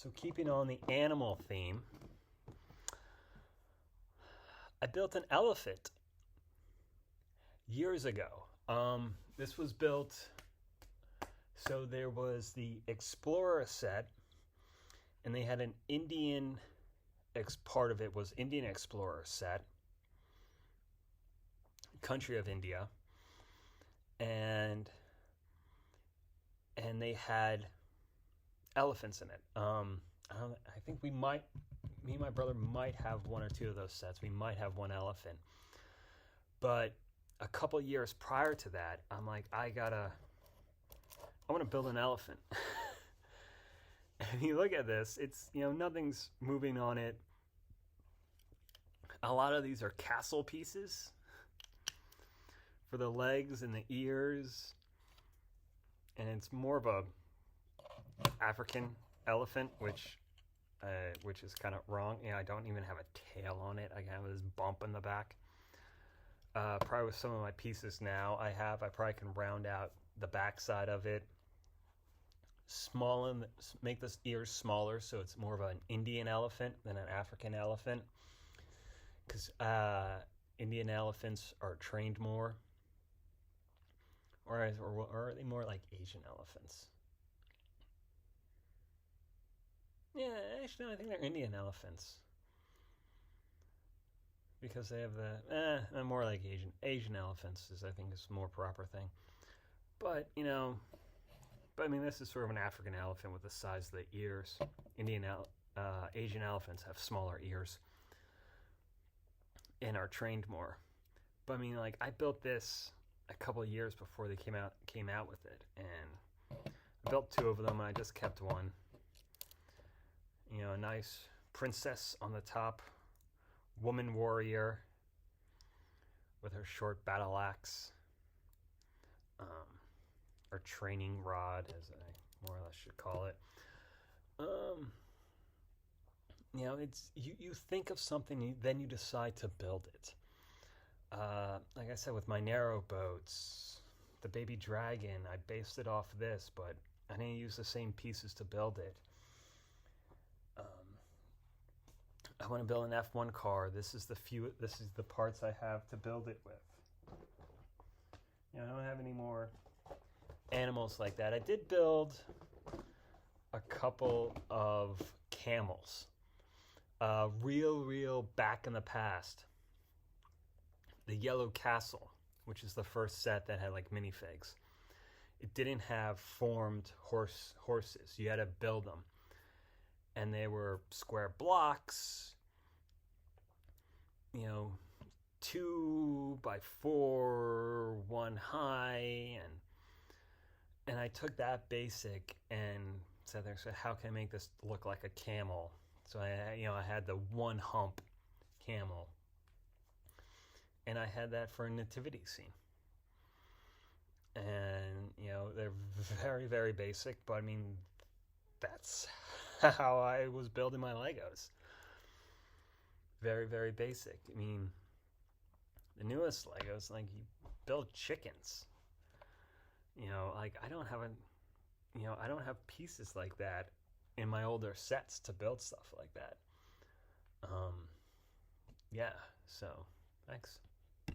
So keeping on the animal theme, I built an elephant years ago. This was built, so there was the Explorer set, and they had an part of it was Indian Explorer set, country of India, and they had elephants in it. I think me and my brother might have one or two of those sets. We might have one elephant. But a couple years prior to that, I'm like, I want to build an elephant. And you look at this, it's, nothing's moving on it. A lot of these are castle pieces for the legs and the ears. And it's more of a African elephant, which is kind of wrong. I don't even have a tail on it. I have this bump in the back. Probably with some of my pieces now, I probably can round out the back side of it, make the ears smaller, so it's more of an Indian elephant than an African elephant. Because Indian elephants are trained more, or are they more like Asian elephants? Yeah, actually, no, I think they're Indian elephants. Because they have more like Asian elephants is, I think, is a more proper thing. But, I mean, this is sort of an African elephant with the size of the ears. Asian elephants have smaller ears and are trained more. But I mean, like, I built this a couple of years before they came out with it, and I built two of them, and I just kept one. A nice princess on the top, woman warrior with her short battle axe, or training rod, as I more or less should call it. It's you think of something, then you decide to build it. Like I said, with my narrow boats, the baby dragon, I based it off this, but I didn't use the same pieces to build it. I want to build an F1 car. This is the parts I have to build it with. I don't have any more animals like that. I did build a couple of camels. Real back in the past. The Yellow Castle, which is the first set that had like minifigs. It didn't have formed horses. You had to build them. And they were square blocks, 2 by 4, 1 high, and I took that basic and said, how can I make this look like a camel? So I had the one hump camel, and I had that for a nativity scene. And they're very, very basic, but I mean, that's how I was building my Legos. Very, very basic. I mean, the newest Legos, like, you build chickens. Like, I don't have pieces like that in my older sets to build stuff like that. Yeah, so thanks.